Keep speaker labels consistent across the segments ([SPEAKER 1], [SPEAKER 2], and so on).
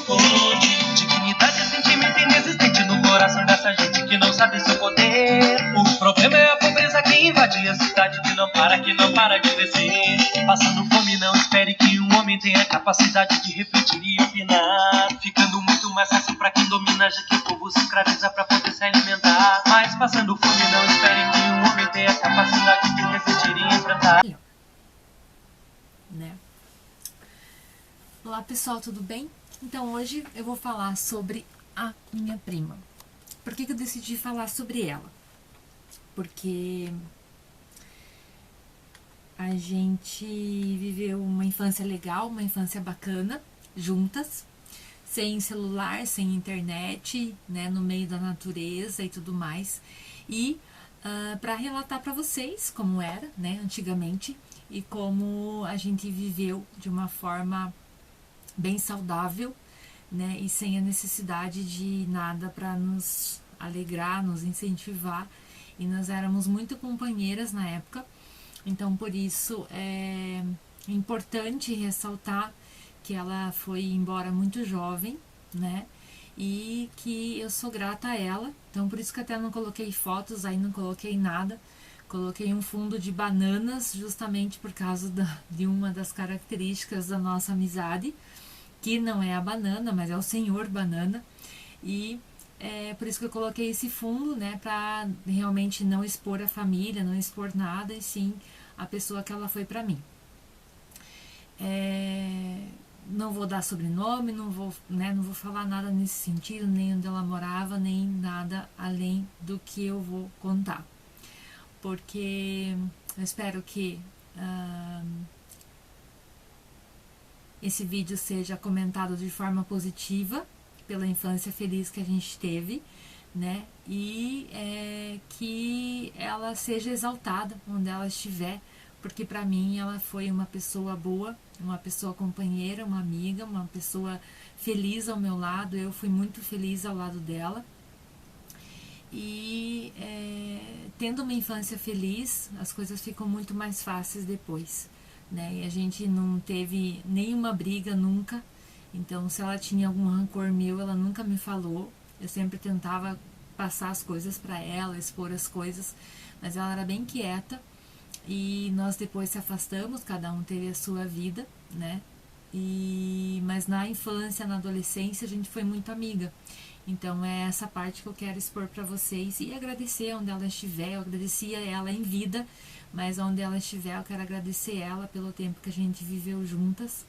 [SPEAKER 1] onde dignidade é sentimento inexistente no coração dessa gente que não sabe seu poder. O problema é a pobreza que invade a cidade, que não para de crescer. Passando fome, não espere que um homem tenha capacidade de refletir e opinar. Ficando muito mais fácil pra quem domina, já que o povo se escraviza pra poder se alimentar. Mas passando fome, não espere que um homem tenha capacidade de refletir e enfrentar.
[SPEAKER 2] Né? Olá pessoal, tudo bem? Então hoje eu vou falar sobre a minha prima. Por que eu decidi falar sobre ela? Porque a gente viveu uma infância legal, uma infância bacana, juntas, sem celular, sem internet, né, no meio da natureza e tudo mais. E para relatar para vocês como era, né, antigamente, e como a gente viveu de uma forma bem saudável, né, e sem a necessidade de nada para nos alegrar, nos incentivar, e nós éramos muito companheiras na época. Então por isso é importante ressaltar que ela foi embora muito jovem, né, e que eu sou grata a ela. Então por isso que até não coloquei fotos, aí não coloquei nada. Coloquei um fundo de bananas justamente por causa de uma das características da nossa amizade, que não é a banana, mas é o senhor banana. E é por isso que eu coloquei esse fundo, né, para realmente não expor a família, não expor nada, e sim a pessoa que ela foi para mim. Não vou dar sobrenome, não vou falar nada nesse sentido, nem onde ela morava, nem nada além do que eu vou contar. Porque eu espero que esse vídeo seja comentado de forma positiva pela infância feliz que a gente teve, né? E que ela seja exaltada onde ela estiver, porque para mim ela foi uma pessoa boa, uma pessoa companheira, uma amiga, uma pessoa feliz ao meu lado. Eu fui muito feliz ao lado dela. E tendo uma infância feliz, as coisas ficam muito mais fáceis depois, né? E a gente não teve nenhuma briga nunca. Então se ela tinha algum rancor meu, ela nunca me falou. Eu sempre tentava passar as coisas para ela, expor as coisas, mas ela era bem quieta. E nós depois se afastamos, cada um teve a sua vida, né? Mas na infância, na adolescência, a gente foi muito amiga. Então é essa parte que eu quero expor para vocês e agradecer onde ela estiver. Eu agradecia ela em vida, mas onde ela estiver eu quero agradecer ela pelo tempo que a gente viveu juntas.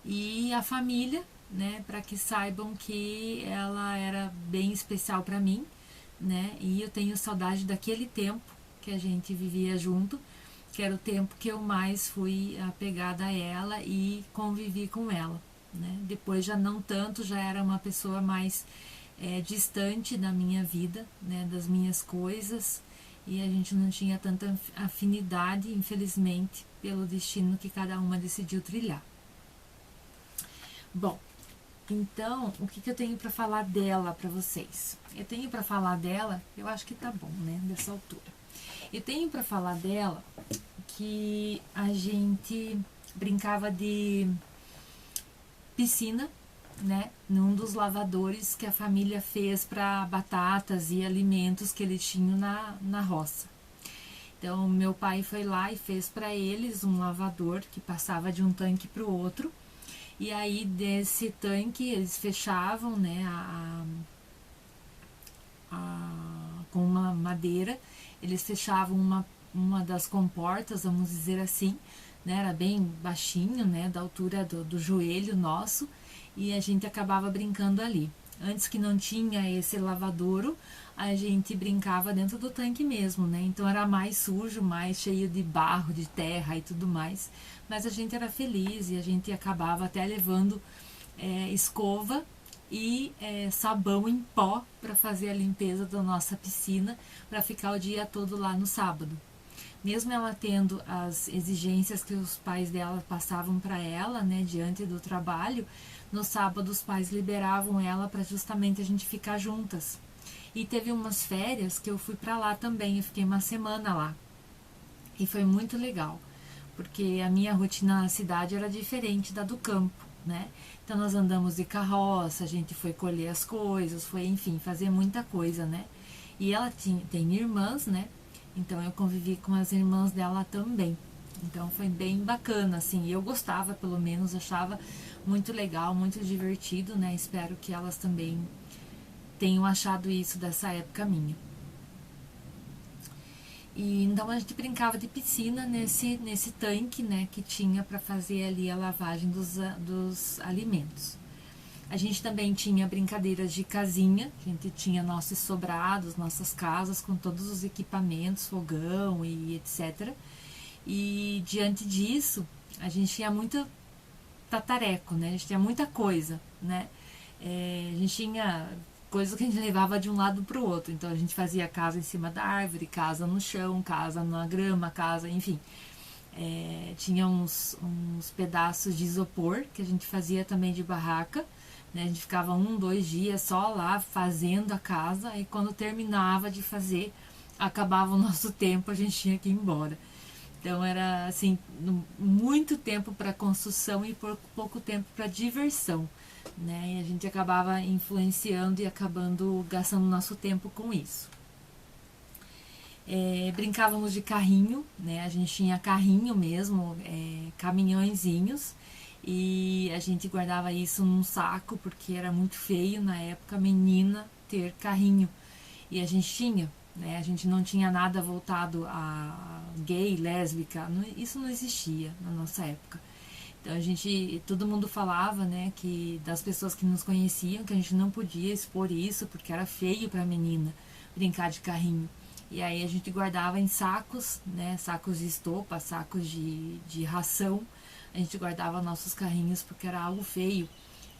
[SPEAKER 2] E a família, né, para que saibam que ela era bem especial para mim, né? E eu tenho saudade daquele tempo que a gente vivia junto, que era o tempo que eu mais fui apegada a ela e convivi com ela, né? Depois já não tanto, já era uma pessoa mais distante da minha vida, né, das minhas coisas, e a gente não tinha tanta afinidade, infelizmente, pelo destino que cada uma decidiu trilhar. Bom, então, o que eu tenho para falar dela para vocês? Eu tenho para falar dela, eu acho que tá bom, né, dessa altura. Eu tenho para falar dela que a gente brincava de piscina, né, num dos lavadores que a família fez para batatas e alimentos que eles tinham na roça. Então, meu pai foi lá e fez para eles um lavador que passava de um tanque para o outro. E aí, desse tanque, eles fechavam, né, com uma madeira, eles fechavam uma das comportas, vamos dizer assim, né, era bem baixinho, né, da altura do joelho nosso, e a gente acabava brincando ali. Antes que não tinha esse lavadouro, a gente brincava dentro do tanque mesmo, né, então era mais sujo, mais cheio de barro, de terra e tudo mais, mas a gente era feliz e a gente acabava até levando escova e sabão em pó para fazer a limpeza da nossa piscina, para ficar o dia todo lá no sábado. Mesmo ela tendo as exigências que os pais dela passavam para ela, né, diante do trabalho, no sábado os pais liberavam ela para justamente a gente ficar juntas. E teve umas férias que eu fui para lá também, eu fiquei uma semana lá. E foi muito legal, porque a minha rotina na cidade era diferente da do campo, né? Então nós andamos de carroça, a gente foi colher as coisas, foi, enfim, fazer muita coisa, né? E ela tem irmãs, né? Então eu convivi com as irmãs dela também. Então foi bem bacana, assim, eu gostava, pelo menos, achava muito legal, muito divertido, né? Espero que elas também tenham achado isso dessa época minha. E então a gente brincava de piscina nesse tanque, né, que tinha para fazer ali a lavagem dos alimentos. A gente também tinha brincadeiras de casinha, a gente tinha nossos sobrados, nossas casas com todos os equipamentos, fogão e etc. E diante disso, a gente tinha muito tatareco, né? A gente tinha muita coisa, né? A gente tinha coisas que a gente levava de um lado para o outro. Então a gente fazia casa em cima da árvore, casa no chão, casa na grama, casa, enfim. Tinha uns pedaços de isopor que a gente fazia também de barraca, né? A gente ficava 2 dias só lá fazendo a casa, e quando terminava de fazer, acabava o nosso tempo, a gente tinha que ir embora. Então era assim, muito tempo para construção e pouco tempo para diversão, né? E a gente acabava influenciando e acabando gastando nosso tempo com isso. Brincávamos de carrinho, né? A gente tinha carrinho mesmo, caminhõezinhos, e a gente guardava isso num saco porque era muito feio na época menina ter carrinho, e a gente tinha, né? A gente não tinha nada voltado a gay, lésbica, isso não existia na nossa época. Então todo mundo falava, né, que das pessoas que nos conheciam, que a gente não podia expor isso porque era feio para menina brincar de carrinho. E aí a gente guardava em sacos, né, sacos de estopa, sacos de ração. A gente guardava nossos carrinhos porque era algo feio.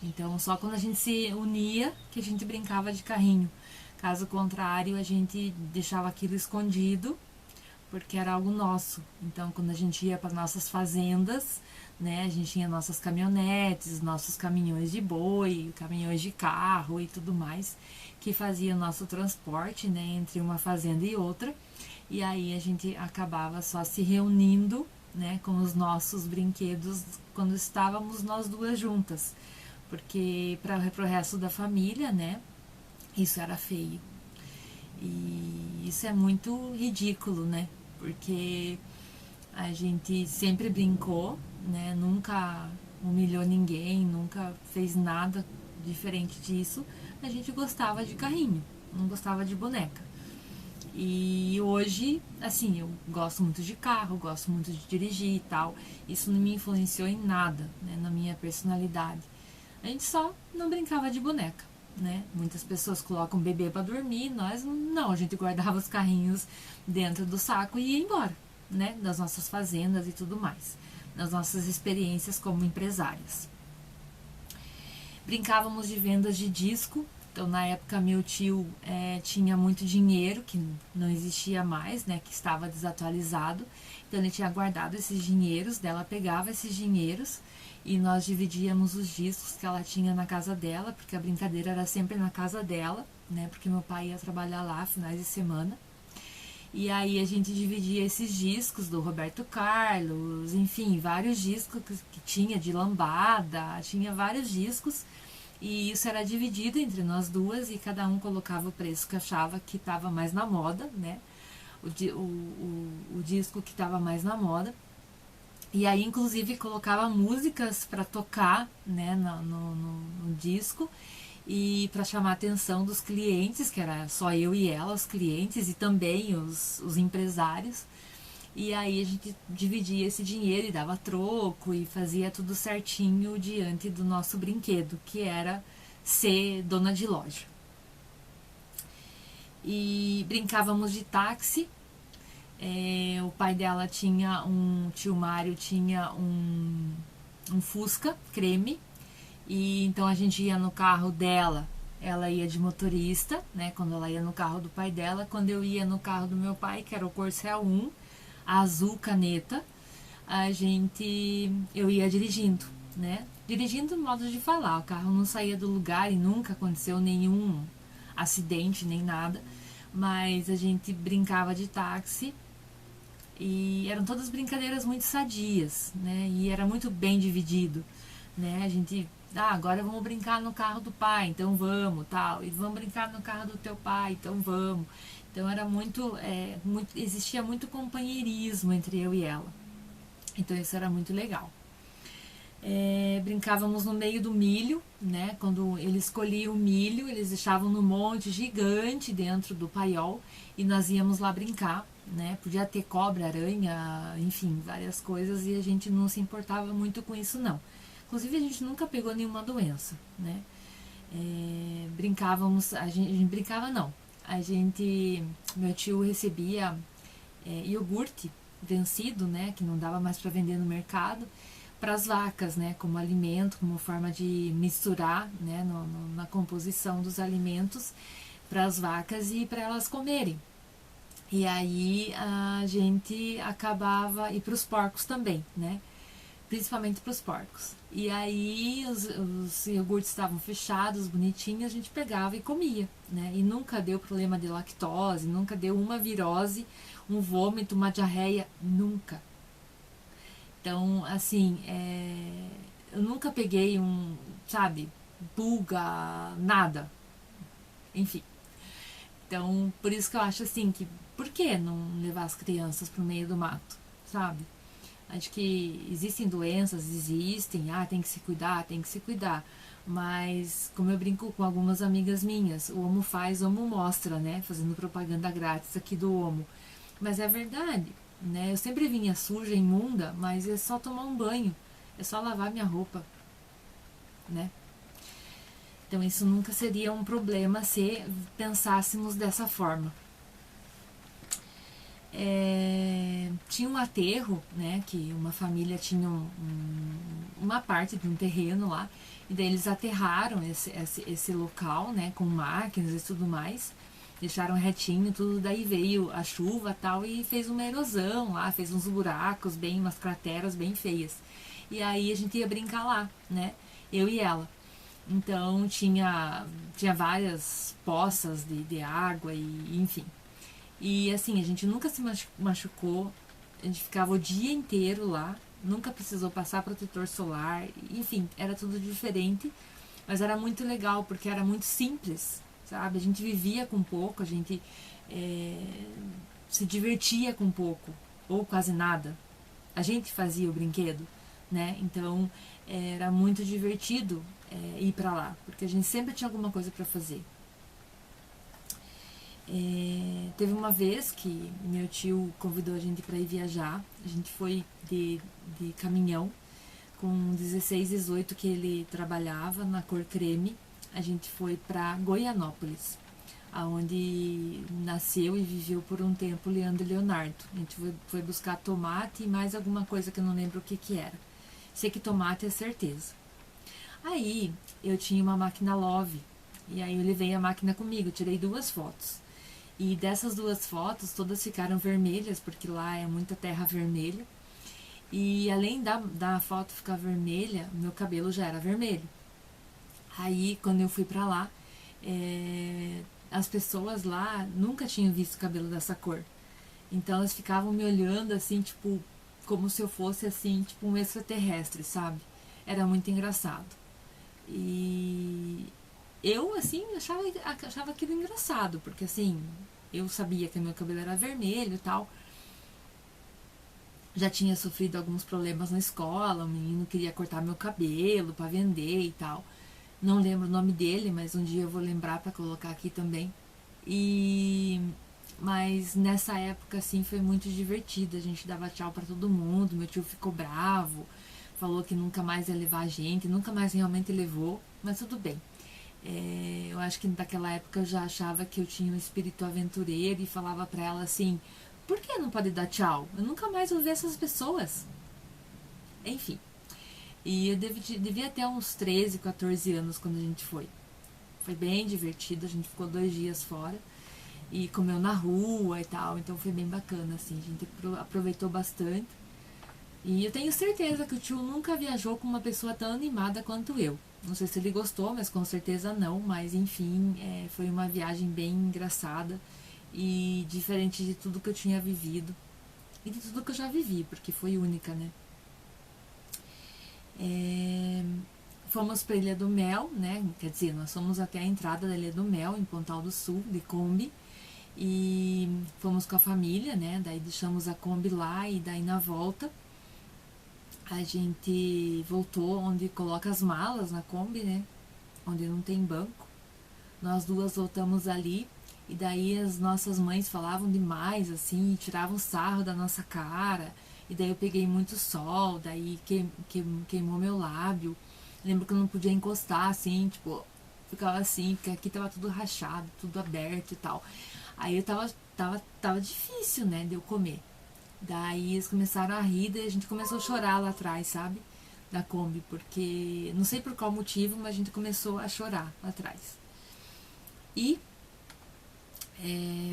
[SPEAKER 2] Então só quando a gente se unia que a gente brincava de carrinho. Caso contrário, a gente deixava aquilo escondido porque era algo nosso. Então quando a gente ia para nossas fazendas, né, a gente tinha nossas caminhonetes, nossos caminhões de boi, caminhões de carro e tudo mais, que fazia nosso transporte, né, entre uma fazenda e outra. E aí a gente acabava só se reunindo, né, com os nossos brinquedos quando estávamos nós duas juntas, porque para o resto da família, né, isso era feio. E isso é muito ridículo, né, porque a gente sempre brincou, né, nunca humilhou ninguém, nunca fez nada diferente disso. A gente gostava de carrinho, não gostava de boneca. E hoje, assim, eu gosto muito de carro, gosto muito de dirigir e tal. Isso não me influenciou em nada, né, na minha personalidade. A gente só não brincava de boneca, né? Muitas pessoas colocam bebê para dormir, nós não, a gente guardava os carrinhos dentro do saco e ia embora, né, das nossas fazendas e tudo mais, das nossas experiências como empresárias. Brincávamos de vendas de disco. Então na época meu tio tinha muito dinheiro que não existia mais, né, que estava desatualizado. Então ele tinha guardado esses dinheiros, dela pegava esses dinheiros e nós dividíamos os discos que ela tinha na casa dela, porque a brincadeira era sempre na casa dela, né, porque meu pai ia trabalhar lá finais de semana. E aí a gente dividia esses discos do Roberto Carlos, enfim, vários discos que tinha de lambada, tinha vários discos. E isso era dividido entre nós duas e cada um colocava o preço que achava que estava mais na moda, né? O disco que estava mais na moda. E aí, inclusive, colocava músicas para tocar, né, no disco, e para chamar a atenção dos clientes, que era só eu e ela, os clientes, e também os empresários. E aí a gente dividia esse dinheiro e dava troco e fazia tudo certinho diante do nosso brinquedo, que era ser dona de loja. E brincávamos de táxi. O pai dela tinha tio Mário tinha um Fusca creme, e então a gente ia no carro dela, ela ia de motorista, né, quando ela ia no carro do pai dela. Quando eu ia no carro do meu pai, que era o Corcel 1, azul caneta, eu ia dirigindo, né? Dirigindo modo de falar, o carro não saía do lugar e nunca aconteceu nenhum acidente nem nada, mas a gente brincava de táxi e eram todas brincadeiras muito sadias, né? E era muito bem dividido. né? A gente, agora vamos brincar no carro do pai, então vamos, tal. E vamos brincar no carro do teu pai, então vamos. Então era existia muito companheirismo entre eu e ela. Então isso era muito legal. Brincávamos no meio do milho, né? Quando eles colhiam o milho, eles deixavam no monte gigante dentro do paiol e nós íamos lá brincar, né? Podia ter cobra, aranha, enfim, várias coisas e a gente não se importava muito com isso não. Inclusive a gente nunca pegou nenhuma doença, né? Brincávamos, a gente brincava não. Meu tio recebia iogurte vencido, né? Que não dava mais para vender no mercado para as vacas, né, como alimento, como forma de misturar, né, na composição dos alimentos para as vacas e para elas comerem. E aí a gente acabava, e para os porcos também, né, principalmente para os porcos. E aí os iogurtes estavam fechados, bonitinhos, a gente pegava e comia, né, e nunca deu problema de lactose, nunca deu uma virose, um vômito, uma diarreia, nunca. Então, assim, eu nunca peguei pulga, nada. Enfim. Então, por isso que eu acho assim, que por que não levar as crianças pro meio do mato, sabe? Acho que existem doenças, tem que se cuidar, tem que se cuidar. Mas, como eu brinco com algumas amigas minhas, o Omo faz, o Omo mostra, né? Fazendo propaganda grátis aqui do Omo. Mas é verdade, né? Eu sempre vinha suja, imunda, mas é só tomar um banho, é só lavar minha roupa, né? Então isso nunca seria um problema se pensássemos dessa forma. Tinha um aterro, né? Que uma família tinha uma parte de um terreno lá, e daí eles aterraram esse local, né? Com máquinas e tudo mais. Deixaram retinho, tudo, daí veio a chuva tal e fez uma erosão lá, fez uns buracos, umas crateras bem feias. E aí a gente ia brincar lá, né? Eu e ela. Então tinha várias poças de água e enfim. E assim, a gente nunca se machucou, a gente ficava o dia inteiro lá, nunca precisou passar protetor solar, enfim, era tudo diferente, mas era muito legal porque era muito simples, sabe? A gente vivia com pouco, a gente se divertia com pouco, ou quase nada. A gente fazia o brinquedo, né? Então era muito divertido ir pra lá, porque a gente sempre tinha alguma coisa para fazer. Teve uma vez que meu tio convidou a gente para ir viajar, a gente foi de caminhão, com 16, 18 que ele trabalhava na cor creme. A gente foi para Goianópolis, aonde nasceu e viveu por um tempo Leandro e Leonardo. A gente foi buscar tomate e mais alguma coisa que eu não lembro o que era. Sei que tomate é certeza. Aí eu tinha uma máquina Love, e aí eu levei a máquina comigo, tirei 2 fotos. E dessas 2 fotos, todas ficaram vermelhas, porque lá é muita terra vermelha. E além da foto ficar vermelha, meu cabelo já era vermelho. Aí, quando eu fui pra lá, as pessoas lá nunca tinham visto cabelo dessa cor. Então, elas ficavam me olhando, assim, tipo, como se eu fosse, assim, tipo, um extraterrestre, sabe? Era muito engraçado. E eu, assim, achava aquilo engraçado, porque, assim, eu sabia que meu cabelo era vermelho e tal. Já tinha sofrido alguns problemas na escola, o menino queria cortar meu cabelo pra vender e tal. Não lembro o nome dele, mas um dia eu vou lembrar pra colocar aqui também. Mas nessa época, assim, foi muito divertido. A gente dava tchau pra todo mundo, meu tio ficou bravo, falou que nunca mais ia levar a gente, nunca mais realmente levou, mas tudo bem. Eu acho que naquela época eu já achava que eu tinha um espírito aventureiro e falava pra ela assim, por que não pode dar tchau? Eu nunca mais vou ver essas pessoas. Enfim. E eu devia ter uns 13, 14 anos quando a gente foi. Foi bem divertido, a gente ficou 2 dias fora. E comeu na rua e tal, então foi bem bacana, assim, a gente aproveitou bastante. E eu tenho certeza que o tio nunca viajou com uma pessoa tão animada quanto eu. Não sei se ele gostou, mas com certeza não, mas enfim, foi uma viagem bem engraçada e diferente de tudo que eu tinha vivido e de tudo que eu já vivi, porque foi única, né? Fomos para Ilha do Mel, né? Quer dizer, nós fomos até a entrada da Ilha do Mel, em Pontal do Sul, de Kombi. E fomos com a família, né? Daí deixamos a Kombi lá e daí na volta a gente voltou onde coloca as malas na Kombi, né? Onde não tem banco. Nós duas voltamos ali e daí as nossas mães falavam demais, assim, tiravam sarro da nossa cara. E daí eu peguei muito sol, daí queimou meu lábio. Lembro que eu não podia encostar, assim, tipo, ficava assim, porque aqui tava tudo rachado, tudo aberto e tal. Aí eu tava difícil, né, de eu comer. Daí eles começaram a rir e a gente começou a chorar lá atrás, sabe? Da Kombi, porque não sei por qual motivo, mas a gente começou a chorar lá atrás. E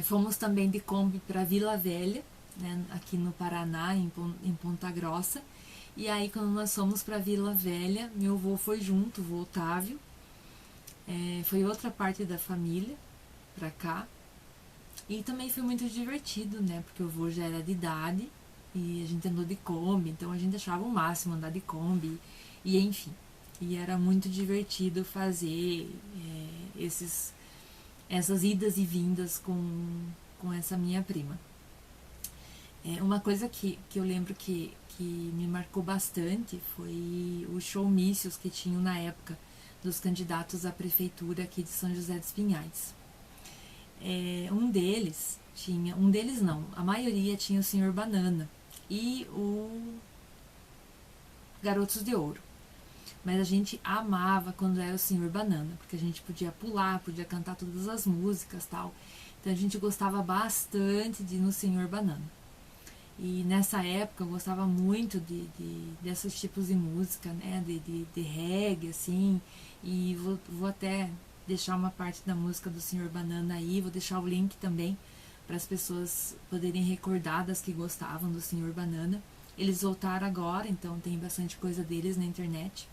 [SPEAKER 2] fomos também de Kombi para Vila Velha, né, aqui no Paraná, em Ponta Grossa. E aí, quando nós fomos para Vila Velha, meu avô foi junto, o vô Otávio. Foi outra parte da família para cá. E também foi muito divertido, né? Porque o vô já era de idade e a gente andou de Kombi, então a gente achava o máximo andar de Kombi. E enfim, e era muito divertido fazer essas idas e vindas com essa minha prima. Uma coisa que eu lembro que me marcou bastante foi os showmícios que tinham na época dos candidatos à prefeitura aqui de São José dos Pinhais. Um deles não, a maioria tinha o Senhor Banana e o Garotos de Ouro. Mas a gente amava quando era o Senhor Banana, porque a gente podia pular, podia cantar todas as músicas, tal. Então a gente gostava bastante de ir no Senhor Banana. E nessa época eu gostava muito desses tipos de música, né? De reggae, assim. E vou até deixar uma parte da música do Senhor Banana aí, vou deixar o link também para as pessoas poderem recordar das que gostavam do Senhor Banana. Eles voltaram agora, então tem bastante coisa deles na internet.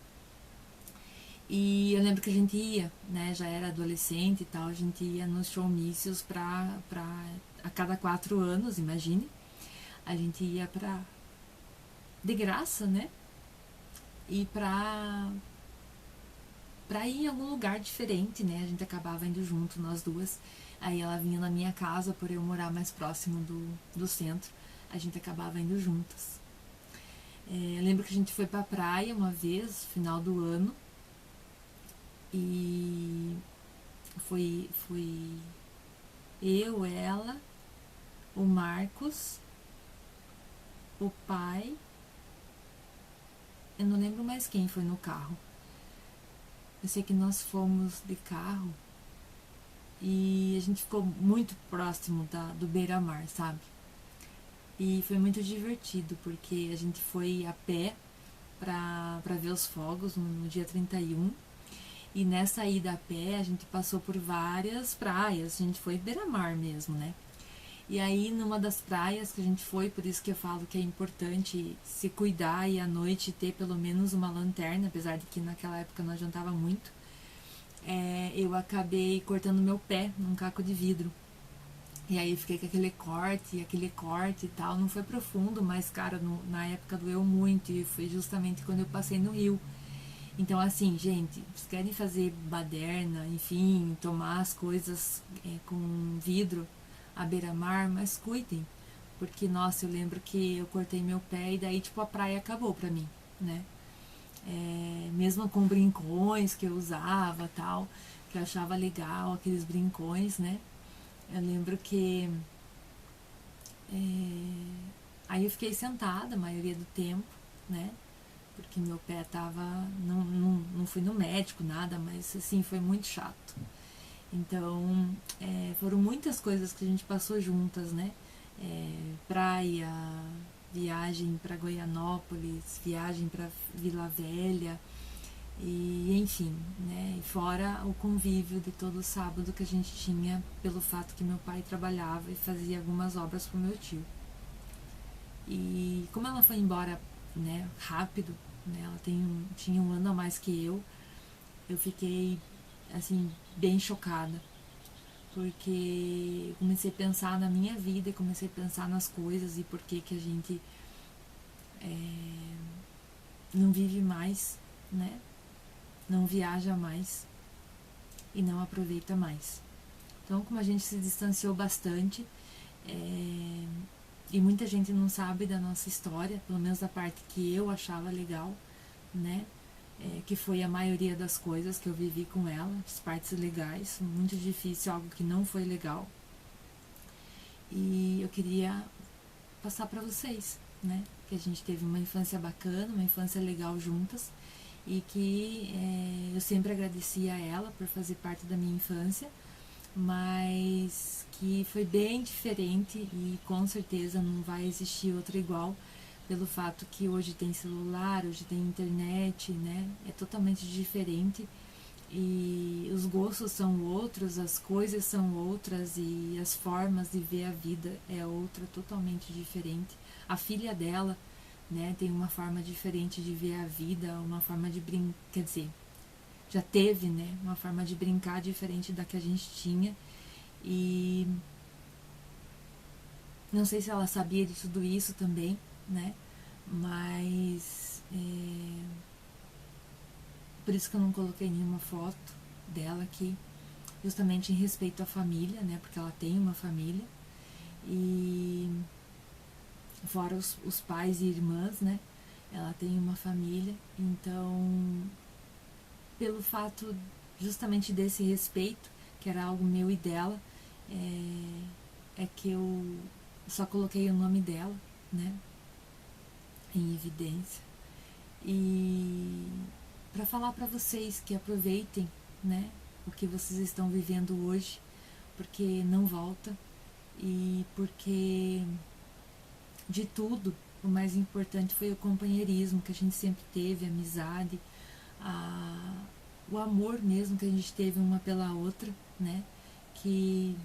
[SPEAKER 2] E eu lembro que a gente ia, né, já era adolescente e tal, a gente ia nos showmícios a cada 4 anos, imagine. A gente ia de graça, né? E pra ir em algum lugar diferente, né? A gente acabava indo junto, nós duas. Aí ela vinha na minha casa, por eu morar mais próximo do centro. A gente acabava indo juntas. Eu lembro que a gente foi pra praia uma vez, final do ano. E foi eu, ela, o Marcos, o pai, eu não lembro mais quem foi no carro. Eu sei que nós fomos de carro e a gente ficou muito próximo do beira-mar, sabe? E foi muito divertido, porque a gente foi a pé pra ver os fogos no dia 31. E nessa ida a pé a gente passou por várias praias, a gente foi beira-mar mesmo, né? E aí numa das praias que a gente foi, por isso que eu falo que é importante se cuidar e à noite ter pelo menos uma lanterna, apesar de que naquela época não adiantava muito, eu acabei cortando meu pé num caco de vidro. E aí eu fiquei com aquele corte e tal, não foi profundo, mas cara, na época doeu muito e foi justamente quando eu passei no rio. Então assim, gente, vocês querem fazer baderna, enfim, tomar as coisas com vidro à beira-mar, mas cuidem, porque nossa, eu lembro que eu cortei meu pé e daí tipo a praia acabou pra mim, né? Mesmo com brincões que eu usava, tal, que eu achava legal, aqueles brincões, né? Eu lembro que aí eu fiquei sentada a maioria do tempo, né? Porque meu pé tava, não fui no médico, nada, mas assim, foi muito chato. Então, foram muitas coisas que a gente passou juntas, né? Praia, viagem para Goianópolis, viagem para Vila Velha, e enfim, né? E fora o convívio de todo sábado que a gente tinha pelo fato que meu pai trabalhava e fazia algumas obras pro meu tio. E como ela foi embora, né, rápido, né? Ela tinha 1 ano a mais que eu fiquei assim bem chocada, porque comecei a pensar na minha vida e comecei a pensar nas coisas e por que a gente não vive mais, né? Não viaja mais e não aproveita mais. Então, como a gente se distanciou bastante, e muita gente não sabe da nossa história, pelo menos da parte que eu achava legal, né? Que foi a maioria das coisas que eu vivi com ela, as partes legais, muito difícil, algo que não foi legal. E eu queria passar para vocês, né? Que a gente teve uma infância bacana, uma infância legal juntas, e que eu sempre agradeci a ela por fazer parte da minha infância, mas que foi bem diferente e com certeza não vai existir outra igual, pelo fato que hoje tem celular, hoje tem internet, né? É totalmente diferente e os gostos são outros, as coisas são outras e as formas de ver a vida é outra, totalmente diferente. A filha dela, né, tem uma forma diferente de ver a vida, uma forma de brincar, quer dizer, já teve, né, uma forma de brincar diferente da que a gente tinha. E não sei se ela sabia de tudo isso também, né, mas por isso que eu não coloquei nenhuma foto dela aqui, justamente em respeito à família, né, porque ela tem uma família, e fora os pais e irmãs, né, ela tem uma família, então pelo fato justamente desse respeito, que era algo meu e dela, é que eu só coloquei o nome dela, né, em evidência. E para falar para vocês que aproveitem, né, o que vocês estão vivendo hoje, porque não volta, e porque de tudo o mais importante foi o companheirismo que a gente sempre teve, a amizade, o amor mesmo que a gente teve uma pela outra, né, que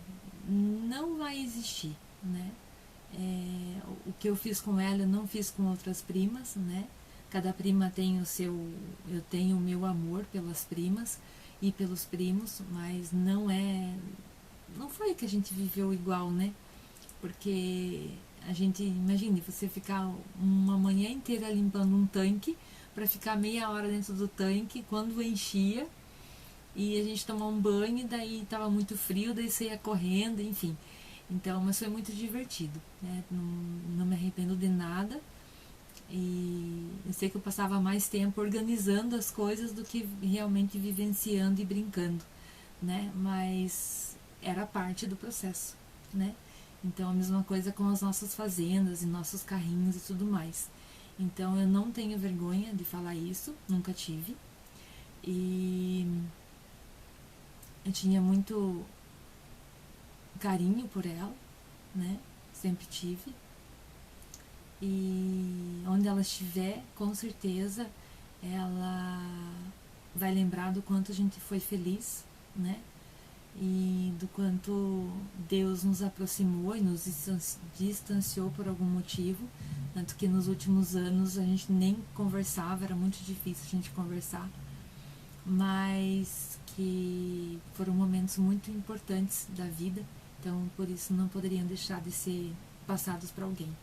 [SPEAKER 2] não vai existir, né. O que eu fiz com ela eu não fiz com outras primas, né. Cada prima tem o seu, eu tenho o meu amor pelas primas e pelos primos, mas não foi que a gente viveu igual, né? Porque a gente, imagine, você ficar uma manhã inteira limpando um tanque para ficar meia hora dentro do tanque, quando enchia, e a gente tomar um banho, e daí tava muito frio, daí você ia correndo, enfim. Então, mas foi muito divertido, né? Não me arrependo de nada. E eu sei que eu passava mais tempo organizando as coisas do que realmente vivenciando e brincando, né? Mas era parte do processo, né? Então a mesma coisa com as nossas fazendas e nossos carrinhos e tudo mais. Então eu não tenho vergonha de falar isso, nunca tive. E eu tinha muito carinho por ela, né? Sempre tive. E onde ela estiver, com certeza ela vai lembrar do quanto a gente foi feliz, né? E do quanto Deus nos aproximou e nos distanciou por algum motivo, tanto que nos últimos anos a gente nem conversava, era muito difícil a gente conversar, mas que foram momentos muito importantes da vida, então por isso não poderiam deixar de ser passados para alguém.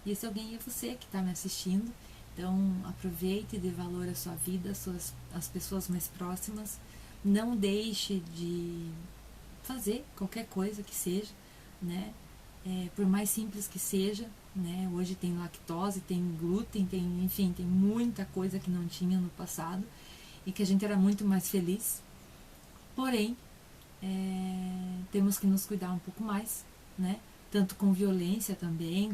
[SPEAKER 2] E esse alguém é você que está me assistindo, então aproveite e dê valor à sua vida, às pessoas mais próximas, não deixe de fazer qualquer coisa que seja, né? Por mais simples que seja, né? Hoje tem lactose, tem glúten, enfim, tem muita coisa que não tinha no passado e que a gente era muito mais feliz. Porém, temos que nos cuidar um pouco mais, né? Tanto com violência também,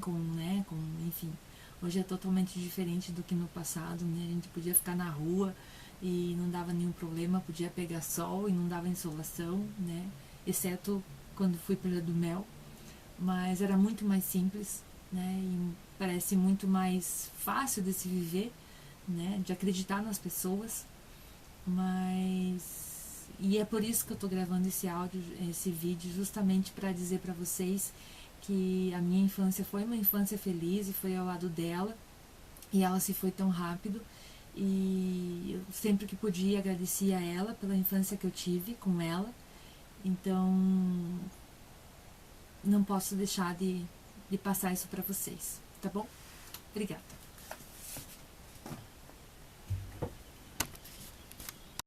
[SPEAKER 2] enfim, hoje é totalmente diferente do que no passado, né? A gente podia ficar na rua e não dava nenhum problema, podia pegar sol e não dava insolação, né? Exceto quando fui para Ilha do Mel, mas era muito mais simples, né? E parece muito mais fácil de se viver, né? De acreditar nas pessoas, e é por isso que eu estou gravando esse vídeo, justamente para dizer para vocês que a minha infância foi uma infância feliz e foi ao lado dela, e ela se foi tão rápido, e eu sempre que podia agradecia a ela pela infância que eu tive com ela, então não posso deixar de passar isso para vocês, tá bom? Obrigada.